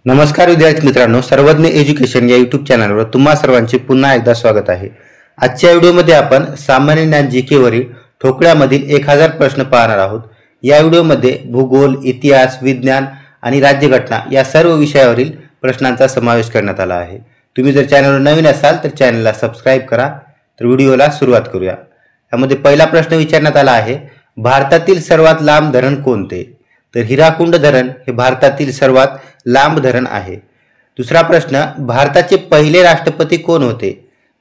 नमस्कार विद्यार्थी मित्रांनो, सर्वज्ञ एज्युकेशन या यूट्यूब चॅनलवर तुम्हा सर्वांचे पुन्हा एकदा स्वागत आहे। आजच्या व्हिडिओमध्ये आपण सामान्य ज्ञान जीके वरील ठोकळ्यामधील 1000 प्रश्न पाहणार आहोत। या व्हिडिओमध्ये भूगोल, इतिहास, विज्ञान आणि राज्यघटना या सर्व विषयावरील प्रश्नांचा समावेश करण्यात आला आहे। तुम्ही जर चॅनलवर नवीन असाल तर चॅनलला सबस्क्राइब करा। तर व्हिडिओला सुरुवात करूया। यामध्ये पहिला प्रश्न विचारण्यात आला आहे, भारतातील सर्वात लांब धरण कोणते? तर हिराकुंड धरण हे भारतातील सर्वात लांब धरण आहे। दुसरा प्रश्न, भारताचे पहिले राष्ट्रपती कोण होते?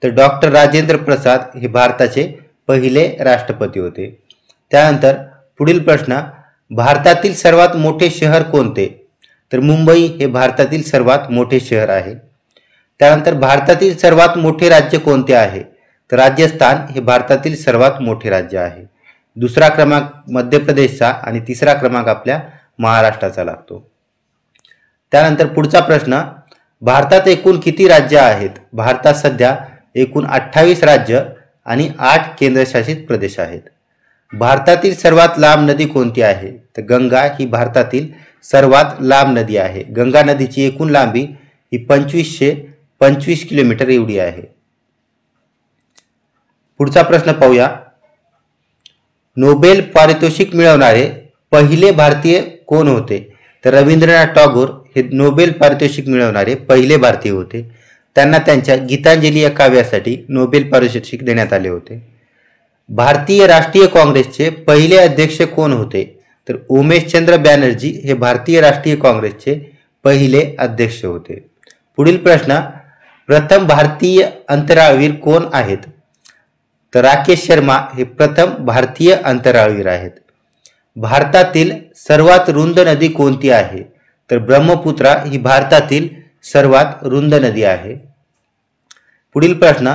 तर डॉक्टर राजेंद्र प्रसाद हे भारताचे पहिले राष्ट्रपती होते। त्यानंतर पुढील प्रश्न, भारतातील सर्वात मोठे शहर कोणते? तर मुंबई हे भारतातील सर्वात मोठे शहर आहे। त्यानंतर भारतातील सर्वात मोठे राज्य कोणते आहे? तर राजस्थान हे भारतातील सर्वात मोठे राज्य आहे। दुसरा क्रमांक मध्य प्रदेशचा आणि तिसरा क्रमांक आपल्या महाराष्ट्राचा लागतो। त्यानंतर पुढचा प्रश्न, भारतात एकूण किती राज्य आहेत? भारतात सध्या एकूण 28 राज्य आणि 8 केंद्रशासित प्रदेश आहेत। भारतातील सर्वात लांब नदी कोणती आहे? तर गंगा ही भारतातील सर्वात लांब नदी आहे। गंगा नदीची एकूण लांबी ही 2525 किलोमीटर एवढी आहे। पुढचा प्रश्न पाहूया, नोबेल पारितोषिक मिळवणारे पहिले भारतीय कोण होते? तर रवींद्रनाथ टागोर हे नोबेल पारितोषिक मिळवणारे पहिले भारतीय होते। त्यांना त्यांच्या गीतांजली या काव्यासाठी नोबेल पारितोषिक देण्यात आले होते। भारतीय राष्ट्रीय काँग्रेसचे पहिले अध्यक्ष कोण होते? तर उमेशचंद्र बॅनर्जी हे भारतीय राष्ट्रीय काँग्रेसचे पहिले अध्यक्ष होते। पुढील प्रश्न, प्रथम भारतीय अंतराळवीर कोण आहेत? तर राकेश शर्मा हे प्रथम भारतीय अंतराळवीर आहेत। भारतातील सर्वात रुंद नदी कोणती आहे? तर ब्रह्मपुत्रा ही भारतातील सर्वात रुंद नदी आहे। पुढील प्रश्न,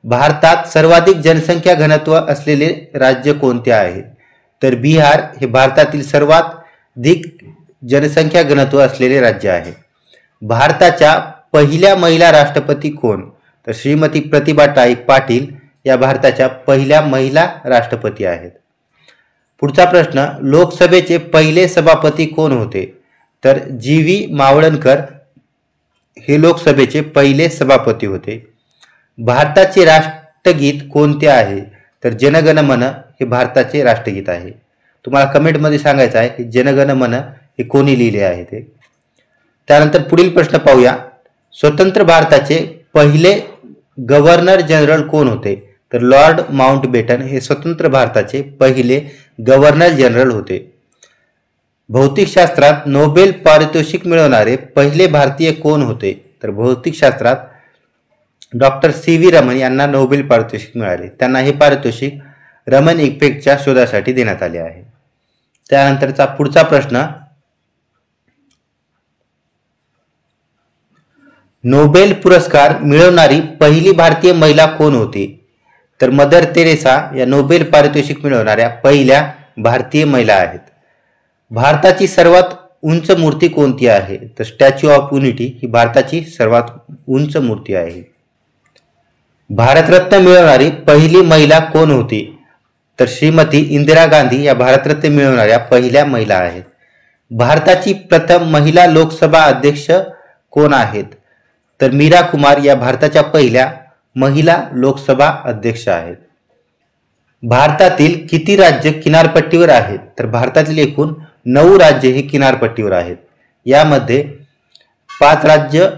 भारतात सर्वाधिक जनसंख्या घनत्व असलेले राज्य कोणते आहे? तर बिहार हे भारतातील सर्वाधिक जनसंख्या घनत्व असलेले राज्य आहे। भारताच्या पहिल्या महिला राष्ट्रपती कोण? तर श्रीमती प्रतिभाताई पाटील या भारताच्या पहिल्या महिला राष्ट्रपती आहेत। पुढचा प्रश्न, लोकसभेचे पहिले सभापती कोण होते? तर जी.व्ही. मावळणकर हे लोकसभेचे पहिले सभापती होते। भारताचे राष्ट्रगीत कोणते आहे? तर जनगण मन हे भारताचे राष्ट्रगीत आहे। तुम्हाला कमेंटमध्ये सांगायचं आहे की जनगण मन हे कोणी लिहिले आहे ते। त्यानंतर पुढील प्रश्न पाहूया, स्वतंत्र भारताचे पहिले गव्हर्नर जनरल कोण होते? तर लॉर्ड माउंटबेटन हे स्वतंत्र भारताचे पहिले गव्हर्नर जनरल होते। भौतिकशास्त्रात नोबेल पारितोषिक मिळवणारे पहिले भारतीय कोण होते? तर भौतिकशास्त्रात डॉक्टर सी.व्ही. रमन यांना नोबेल पारितोषिक मिळाले। त्यांना हे पारितोषिक रमन इफेक्टच्या शोधासाठी देण्यात आले आहे। त्यानंतरचा पुढचा प्रश्न, नोबेल पुरस्कार मिळवणारी पहिली भारतीय महिला कोण होती? तर मदर तेरेसा या नोबेल पारितोषिक मिळवणाऱ्या पहिल्या भारतीय महिला आहेत। भारताची सर्वात उंच मूर्ती कोणती आहे? तर स्टॅच्यू ऑफ युनिटी ही भारताची सर्वात उंच मूर्ती आहे। भारतरत्न मिळवणारी पहिली महिला कोण होती? तर श्रीमती इंदिरा गांधी या भारतरत्न मिळवणाऱ्या पहिल्या महिला आहेत। भारताची प्रथम महिला लोकसभा अध्यक्ष कोण आहेत? तर मीरा कुमार या भारताच्या पहिल्या महिला लोकसभा अध्यक्ष आहेत। भारतातील किती राज्य किनारपट्टीवर आहेत? तर भारतातील एकूण 9 राज्य हे किनारपट्टीवर आहेत। यामध्ये 5 राज्य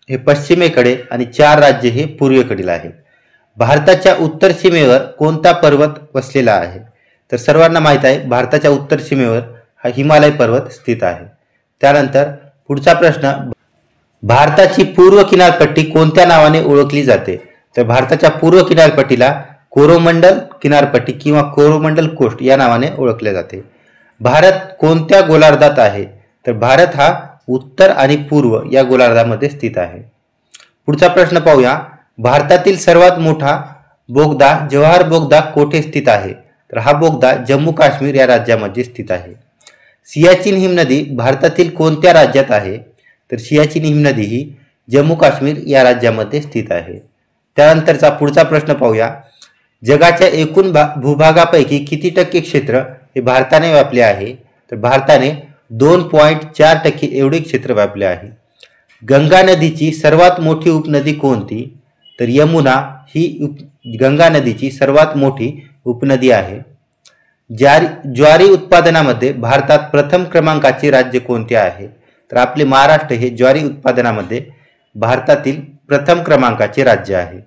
हे पश्चिमेकडे आणि 4 राज्य हे पूर्वेकडील आहेत। भारताच्या उत्तर सीमेवर कोणता पर्वत वसलेला आहे? तर सर्वांना माहित आहे भारताच्या उत्तर सीमेवर हा हिमालय पर्वत स्थित आहे। त्यानंतर पुढचा प्रश्न, भारताची पूर्व किनारपट्टी कोणत्या नावाने ओळखली जाते? तर भारताच्या पूर्व किनारपट्टीला कोरोमंडल किनारपट्टी किंवा कोरोमंडल कोस्ट या नावाने ओळखले जाते। भारत कोणत्या गोलार्धात आहे? तर भारत हा उत्तर आणि पूर्व या गोलार्धामध्ये स्थित आहे। पुढचा प्रश्न पाहूया, भारतातील सर्वात मोठा बोगदा जवाहर बोगदा कोठे स्थित आहे? तर हा बोगदा जम्मू काश्मीर या राज्यामध्ये स्थित आहे। सियाचीन हिमनदी भारतातील कोणत्या राज्यात आहे? तर सियाचीन हिमनदी ही जम्मू काश्मीर या राज्यामध्ये स्थित आहे। त्यानंतरचा पुढचा प्रश्न पाहूया, जगाच्या एकूण भूभागापैकी किती टक्के क्षेत्र हे भारताने व्यापले आहे? तर भारताने 2.4% एवढे क्षेत्र व्यापले आहे। गंगा नदीची सर्वात मोठी उपनदी कोणती? तर यमुना ही गंगा नदीची सर्वात मोठी उपनदी आहे. ज्वारी उत्पादनामध्ये भारतात प्रथम क्रमांकाचे राज्य कोणते आहे? तर आपले महाराष्ट्र हे ज्वारी उत्पादनामध्ये भारतातील प्रथम क्रमांकाचे राज्य आहे.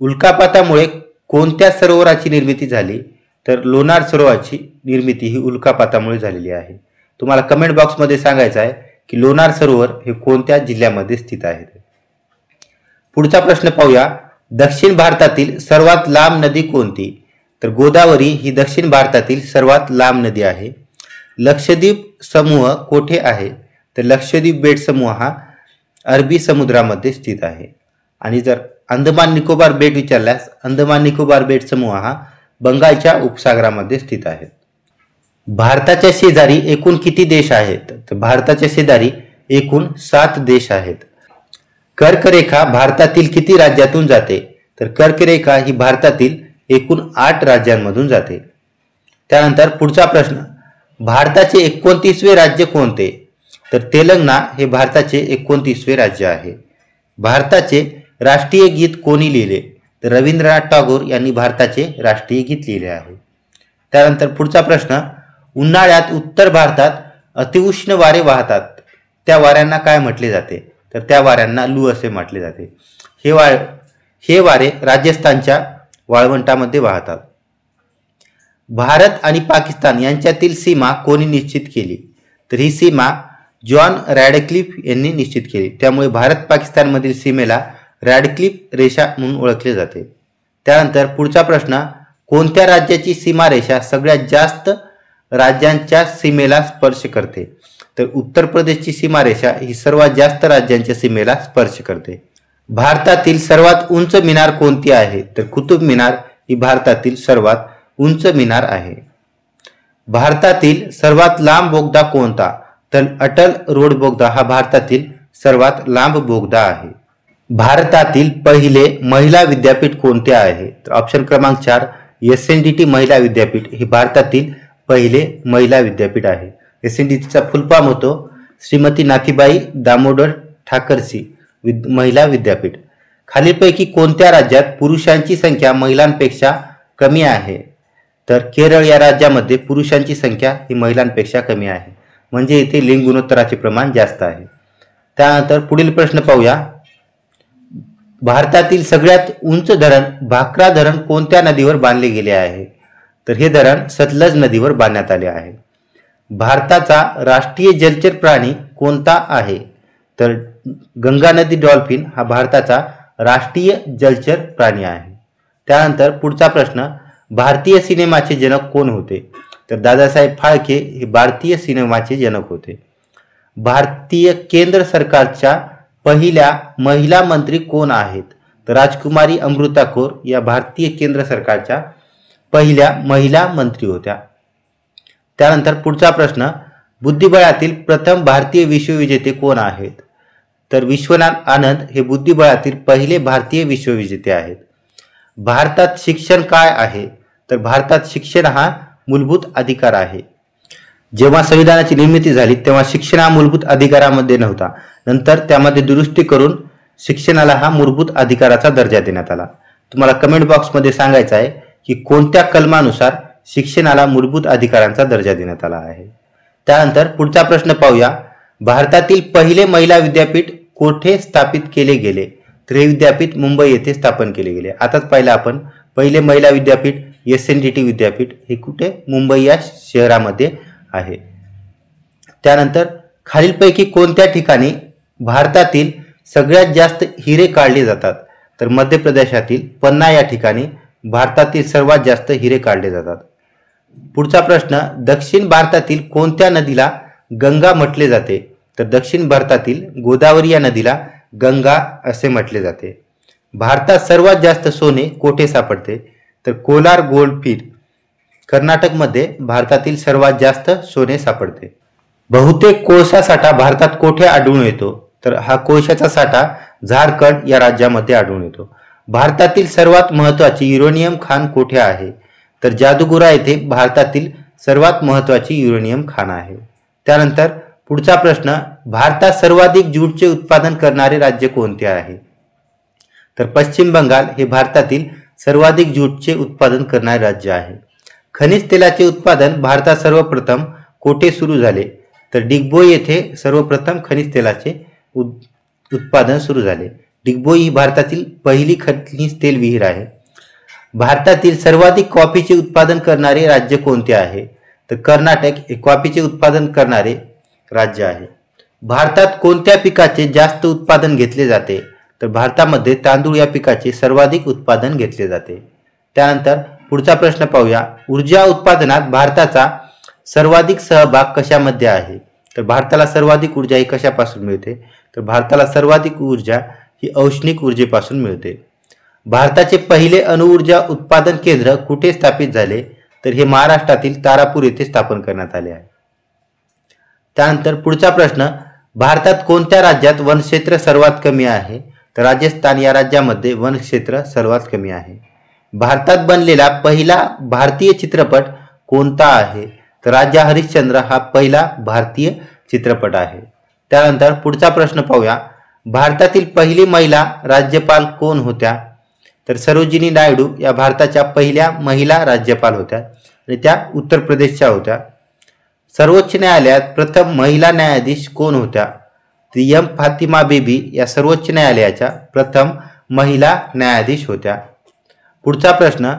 उल्कापातामुळे कोणत्या सरोवराची निर्मिती झाली? तर लोणार सरोवराची निर्मिती ही उल्कापातामुळे झालेली आहे. तुम्हाला कमेंट बॉक्समध्ये सांगायचं आहे की लोणार सरोवर हे कोणत्या जिल्ह्यामध्ये स्थित आहे. पुढचा प्रश्न पाहूया. दक्षिण भारतातील सर्वात लांब नदी कोणती? तर गोदावरी ही दक्षिण भारतातील सर्वात लांब नदी आहे. लक्षद्वीप समूह कोठे आहे? तर लक्षद्वीप बेट समूह हा अरबी समुद्रामध्ये स्थित आहे. आणि जर अंदमान निकोबार बेट विचारल्यास अंदमान निकोबार बेट समूह हा बंगालच्या उपसागरामध्ये स्थित आहे. भारताच्या शेजारी एकूण किती देश आहेत? तर भारताच्या शेजारी एकूण 7 देश आहेत. कर्करेखा भारतातील किती राज्यातून जाते? तर कर्करेखा ही भारतातील एकूण 8 राज्यांमधून जाते. त्यानंतर पुढचा प्रश्न. भारताचे 29वे राज्य कोणते? तर तेलंगणा हे भारताचे 29वे राज्य आहे. भारताचे राष्ट्रीय गीत कोणी लिहिले? तर रवींद्रनाथ टागोर यांनी भारताचे राष्ट्रीय गीत लिहिले आहे. त्यानंतर पुढचा प्रश्न. उन्हाळ्यात उत्तर भारतात अतिउष्ण वारे वाहतात, त्या वाऱ्यांना काय म्हटले जाते? तर त्या वाऱ्यांना लू असे म्हटले जाते. हे वारे राजस्थानच्या वाळवंटामध्ये वाहतात. भारत आणि पाकिस्तान यांच्यातील सीमा कोणी निश्चित केली? तर ही सीमा जॉन रॅडक्लिफ यांनी निश्चित केली. त्यामुळे भारत पाकिस्तानमधील सीमेला रॅडक्लिफ रेषा म्हणून ओळखले जाते. त्यानंतर पुढचा प्रश्न. कोणत्या राज्याची सीमारेषा सगळ्यात जास्त राज्यांच्या सीमेला स्पर्श करते? तर उत्तर प्रदेशची सीमारेषा ही सर्वात जास्त राज्यांच्या सीमेला स्पर्श करते. भारतातील सर्वात उंच मिनार कोणती आहे? तर कुतुब मिनार ही भारतातील सर्वात उंच मिनार आहे. भारतातील सर्वात लांब बोगदा कोणता? तर अटल रोड बोगदा हा भारतातील सर्वात लांब बोगदा आहे. भारतातील पहिले महिला विद्यापीठ कोणते आहे? तर ऑप्शन क्रमांक 4 SNDT महिला विद्यापीठ हे भारतातील पहिले महिला विद्यापीठ आहे. SNDTचा फुल फॉर्म होतो श्रीमती नाथीबाई दामोदर ठाकरसी महिला विद्यापीठ. खालीलपैकी कोणत्या राज्यात पुरुषांची संख्या महिलांपेक्षा कमी आहे? तर केरळ या राज्यामध्ये पुरुषांची संख्या ही महिलांपेक्षा कमी आहे, म्हणजे इथे लिंग गुणोत्तराचे प्रमाण जास्त आहे. त्यानंतर पुढील प्रश्न पाहूया. भारतातील सगळ्यात उंच धरण भाकरा धरण कोणत्या नदीवर बांधले गेले आहे? तर हे धरण सतलज नदीवर बांधण्यात आले आहे. भारताचा राष्ट्रीय जलचर प्राणी कोणता आहे? तर गंगा नदी डॉल्फिन हा भारताचा राष्ट्रीय जलचर प्राणी आहे. त्यानंतर पुढचा प्रश्न. भारतीय सिनेमाचे जनक कोण होते? तर दादासाहेब फाळके हे भारतीय सिनेमाचे जनक होते. भारतीय केंद्र सरकारच्या पहिल्या महिला मंत्री कोण आहेत? तर राजकुमारी अमृता कौर या भारतीय केंद्र सरकारच्या पहिल्या महिला मंत्री होत्या. त्यानंतर पुढचा प्रश्न. बुद्धिबळातील प्रथम भारतीय विश्वविजेते कोण आहेत? तर विश्वनाथ आनंद हे बुद्धिबळातील पहिले भारतीय विश्वविजेते आहेत. भारतात शिक्षण काय आहे? तर भारतात शिक्षण हा मूलभूत अधिकार आहे. जेव्हा संविधानाची निर्मिती झाली तेव्हा शिक्षण हा मूलभूत अधिकारामध्ये नव्हता. नंतर त्यामध्ये दुरुस्ती करून शिक्षणाला हा मूलभूत अधिकाराचा दर्जा देण्यात आला. तुम्हाला कमेंट बॉक्समध्ये सांगायचं आहे की कोणत्या कलमानुसार शिक्षणाला मूलभूत अधिकारांचा दर्जा देण्यात आला आहे. त्यानंतर पुढचा प्रश्न पाहूया. भारतातील पहिले महिला विद्यापीठ कोठे स्थापित केले गेले? तर हे विद्यापीठ मुंबई येथे स्थापन केले गेले. आताच पाहिलं आपण पहिले महिला विद्यापीठ SNDT विद्यापीठ हे कुठे? मुंबई या शहरामध्ये आहे. त्यानंतर खालीलपैकी कोणत्या ठिकाणी भारतातील सगळ्यात जास्त हिरे काढले जातात? तर मध्य प्रदेशातील पन्ना या ठिकाणी भारतातील सर्वात जास्त हिरे काढले जातात. पुढचा प्रश्न. दक्षिण भारतातील कोणत्या नदीला गंगा म्हटले जाते? तर दक्षिण भारतातील गोदावरी या नदीला गंगा असे म्हटले जाते. भारतात सर्वात जास्त सोने कोठे सापडते? तर कोलार गोल्ड फील्ड कर्नाटकमध्ये भारतातील सर्वात जास्त सोने सापडते. बहुतेक कोळसा साठा भारतात कोठे आढळून येतो? तर हा कोळशाचा साठा झारखंड या राज्यामध्ये आढळून येतो. भारतातील सर्वात महत्त्वाची युरेनियम खाण कोठे आहे? तर जादूगुरा येथे भारतातील सर्वात महत्त्वाची युरेनियम खाण आहे. त्यानंतर पुढचा प्रश्न, भारतात सर्वाधिक ज्यूटचे उत्पादन करणारे राज्य कोणते आहे? तर पश्चिम बंगाल हे भारतातील सर्वाधिक ज्यूटचे उत्पादन करणारे राज्य आहे. खनिज तेलाचे उत्पादन भारतात सर्वप्रथम कोठे सुरू झाले? तर डिगबोई येथे सर्वप्रथम खनिज तेलाचे उत्पादन सुरू झाले. डिगबोई ही भारतातील पहिली खनिज तेल विहीर आहे. भारतातील सर्वाधिक कॉफीचे उत्पादन करणारे राज्य कोणते आहे? तर कर्नाटक हे कॉफीचे उत्पादन करणारे राज्य आहे. भारतात कोणत्या पिकाचे जास्त उत्पादन घेतले जाते? तर भारतामध्ये तांदूळ या पिकाचे सर्वाधिक उत्पादन घेतले जाते. त्यानंतर पुढचा प्रश्न पाहूया, ऊर्जा उत्पादनात भारताचा सर्वाधिक सहभाग कशामध्ये आहे? तर भारताला सर्वाधिक ऊर्जा ही कशापासून मिळते? तर भारताला सर्वाधिक ऊर्जा ही औष्णिक ऊर्जेपासून मिळते. भारताचे पहिले अणुऊर्जा उत्पादन केंद्र कुठे स्थापित झाले? तर हे महाराष्ट्रातील तारापूर येथे स्थापन करण्यात आले आहे. त्यानंतर पुढचा प्रश्न, भारतात कोणत्या राज्यात वनक्षेत्र सर्वात कमी आहे? तर राजस्थान या राज्यामध्ये वनक्षेत्र सर्वात कमी आहे. भारतात बनलेला पहिला भारतीय चित्रपट कोणता आहे? तर राजा हरिश्चंद्र हा पहिला भारतीय चित्रपट आहे. त्यानंतर पुढचा प्रश्न पाहूया, भारतातील पहिली महिला राज्यपाल कोण होत्या? तर सरोजिनी नायडू या भारताच्या पहिल्या महिला राज्यपाल होत्या आणि त्या उत्तर प्रदेशच्या होत्या. सर्वोच्च न्यायालयात प्रथम महिला न्यायाधीश कोण होत्या? एम फातिमा बेबी या सर्वोच्च न्यायालयाच्या प्रथम महिला न्यायाधीश होत्या. पुढचा प्रश्न,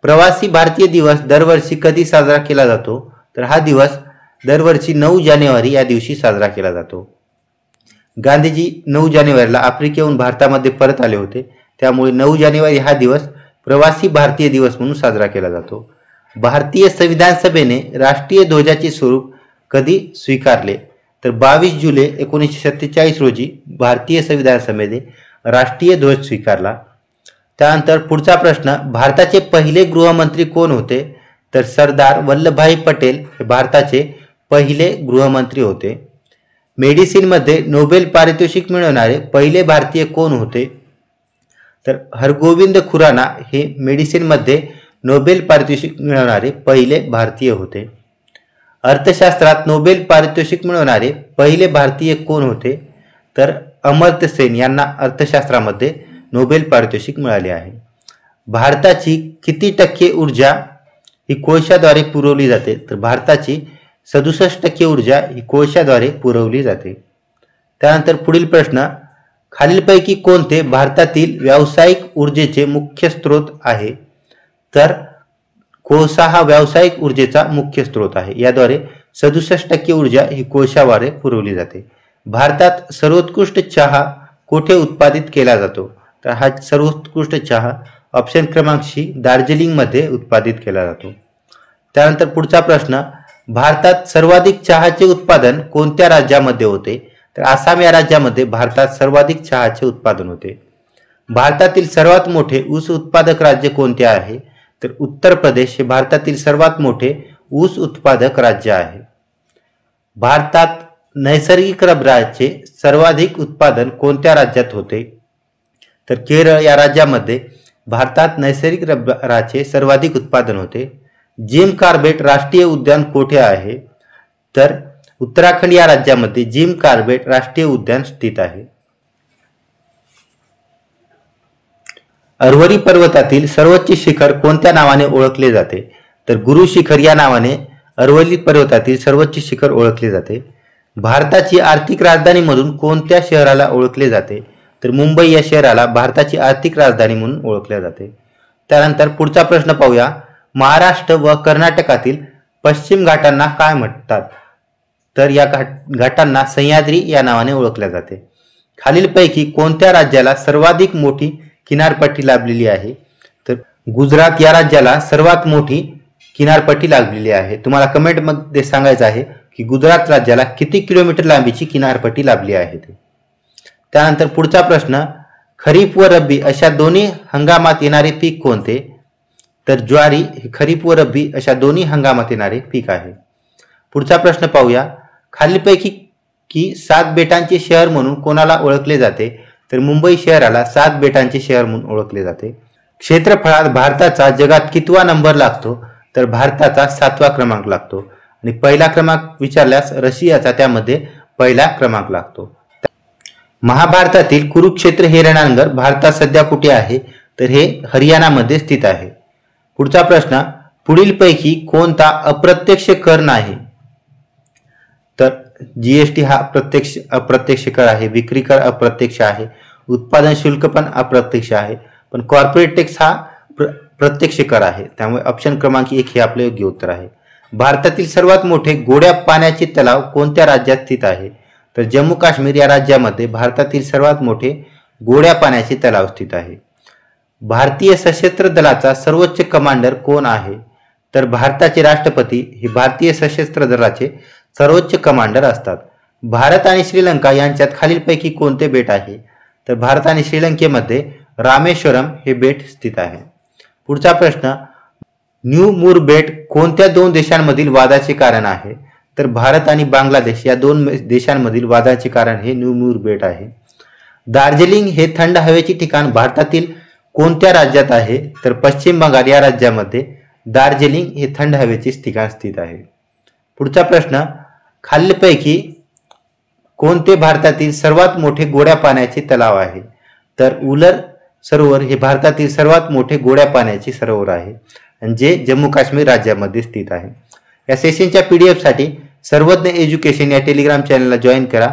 प्रवासी भारतीय दिवस दरवर्षी कधी साजरा केला जातो? तर हा दिवस दरवर्षी 9 जानेवारी या दिवशी साजरा केला जातो. गांधीजी 9 जानेवारीला आफ्रिकेहून भारतामध्ये परत आले होते, त्यामुळे 9 जानेवारी हा दिवस प्रवासी भारतीय दिवस म्हणून साजरा केला जातो. भारतीय संविधान सभेने राष्ट्रीय ध्वजाचे स्वरूप कधी स्वीकारले? तर 22 जुलै 1947 रोजी भारतीय संविधान सभेने राष्ट्रीय ध्वज स्वीकारला. त्यानंतर पुढचा प्रश्न, भारताचे पहिले गृहमंत्री कोण होते? तर सरदार वल्लभभाई पटेल हे भारताचे पहिले गृहमंत्री होते. मेडिसिनमध्ये नोबेल पारितोषिक मिळवणारे पहिले भारतीय कोण होते? तर हरगोविंद खुराना हे मेडिसिनमध्ये नोबेल पारितोषिक मिळवणारे पहिले भारतीय होते. अर्थशास्त्रात नोबेल पारितोषिक मिळवणारे पहिले भारतीय कोण होते? तर अमर्त्य सेन यांना अर्थशास्त्रामध्ये नोबेल पारितोषिक मिळाले आहे. भारताची किती टक्के ऊर्जा ही कोळशाद्वारे पुरवली जाते? तर भारताची 67% ऊर्जा ही कोळशाद्वारे पुरवली जाते. त्यानंतर पुढील प्रश्न, खालीलपैकी कोणते भारतातील व्यावसायिक ऊर्जेचे मुख्य स्रोत आहे? तर कोळसा हा व्यावसायिक ऊर्जेचा मुख्य स्रोत आहे. याद्वारे 67% ऊर्जा ही कोळशाद्वारे पुरवली जाते. भारतात सर्वोत्कृष्ट चहा कोठे उत्पादित केला जातो? तर हा सर्वोत्कृष्ट चहा ऑप्शन क्रमांक सी दार्जिलिंगमध्ये उत्पादित केला जातो. त्यानंतर पुढचा प्रश्न, भारतात सर्वाधिक चहाचे उत्पादन कोणत्या राज्यामध्ये होते? तर आसाम या राज्यामध्ये भारतात सर्वाधिक चहाचे उत्पादन होते. भारतातील सर्वात मोठे ऊस उत्पादक राज्य कोणते आहे? तर उत्तर प्रदेश हे भारतातील सर्वात मोठे ऊस उत्पादक राज्य आहे. भारतात नैसर्गिक रबराचे सर्वाधिक उत्पादन कोणत्या राज्यात होते? तर केरळ या राज्यामध्ये भारतात नैसर्गिक रबराचे सर्वाधिक उत्पादन होते. जिम कार्बेट राष्ट्रीय उद्यान कोठे आहे? तर उत्तराखंड या राज्यामध्ये जिम कार्बेट राष्ट्रीय उद्यान स्थित आहे. अरवली पर्वतातील सर्वोच्च शिखर कोणत्या नावाने ओळखले जाते? तर गुरु शिखर या नावाने अरवली पर्वतातील सर्वोच्च शिखर ओळखले जाते. भारताची आर्थिक राजधानी म्हणून कोणत्या शहराला ओळखले जाते? तर मुंबई या शहराला भारताची आर्थिक राजधानी म्हणून ओळखले जाते. त्यानंतर पुढचा प्रश्न पाहूया, महाराष्ट्र व कर्नाटकातील पश्चिम घाटांना काय म्हणतात? तर या घाटांना सह्याद्री या नावाने ओळखले जाते. खालीलपैकी कोणत्या राज्याला सर्वाधिक मोठी किनारपट्टी लाभलेली आहे? तर गुजरात या राज्याला सर्वात मोठी किनारपट्टी लाभलेली आहे. तुम्हाला कमेंटमध्ये सांगायचं आहे की गुजरात राज्याला किती किलोमीटर लांबीची किनारपट्टी लाभली आहे ते. त्यानंतर पुढचा प्रश्न, खरीप व रब्बी अशा दोन्ही हंगामात येणारे पीक कोणते? तर ज्वारी हे खरीप व रब्बी अशा दोन्ही हंगामात येणारे पीक आहे. पुढचा प्रश्न पाहूया, खालीलपैकी 7 बेटांचे शहर म्हणून कोणाला ओळखले जाते? तर मुंबई शहराला 7 बेटांचे शहर म्हणून ओळखले जाते. क्षेत्रफळात भारताचा जगात कितवा नंबर लागतो? तर भारताचा 7वा क्रमांक लागतो. आणि पहिला क्रमांक विचारल्यास रशियाचा त्यामध्ये पहिला क्रमांक लागतो. महाभारतातील कुरुक्षेत्र हे रणांगण भारतात सध्या कुठे आहे? तर हे हरियाणामध्ये स्थित आहे. पुढचा प्रश्न, पुढीलपैकी कोणता अप्रत्यक्ष कर नाही? तर जीएसटी हा अप्रत्यक्ष कर आहे, विक्री कर अप्रत्यक्ष आहे, उत्पादन शुल्क पण अप्रत्यक्ष आहे, पण कॉर्पोरेट टॅक्स हा प्रत्यक्ष कर आहे. त्यामुळे ऑप्शन क्रमांक 1 हे आपले योग्य उत्तर आहे. भारतातील सर्वात मोठे गोड्या पाण्याचे तलाव कोणत्या राज्यात स्थित आहे? तर जम्मू काश्मीर या राज्यामध्ये भारतातील सर्वात मोठे गोड्या पाण्याचे तलाव स्थित आहे. भारतीय सशस्त्र दलाचा सर्वोच्च कमांडर कोण आहे? तर भारताचे राष्ट्रपती हे भारतीय सशस्त्र दलाचे सर्वोच्च कमांडर असतात. भारत आणि श्रीलंका यांच्यात खालीलपैकी कोणते बेट आहे? तर भारत आणि श्रीलंकेमध्ये रामेश्वरम हे बेट स्थित आहे. पुढचा प्रश्न, न्यू मूर बेट कोणत्या दोन देशांमधील वादाचे कारण आहे? तर भारत आणि बांगलादेश या दोन देशांमधील वादाचे कारण हे न्यू मूर बेट आहे. दार्जिलिंग हे थंड हवेचे ठिकाण भारतातील कोणत्या राज्यात आहे? तर पश्चिम बंगाल या राज्यामध्ये दार्जिलिंग हे थंड हवेचे ठिकाण स्थित आहे. पुढचा प्रश्न, खालीलपैकी कोणते भारतातील सर्वात मोठे गोड्या पाण्याचे तलाव आहे? तर उलर सरोवर हे भारतातील सर्वात मोठे गोड्या पाण्याचे सरोवर आहे आणि जे जम्मू काश्मीर राज्यामध्ये स्थित आहे. या सेशनच्या PDF साठी सर्वज्ञ एज्युकेशन या टेलिग्राम चॅनलला जॉईन करा,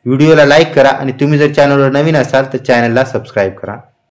व्हिडिओला लाईक करा आणि तुम्ही जर चॅनलवर नवीन असाल तर चॅनलला सबस्क्राईब करा.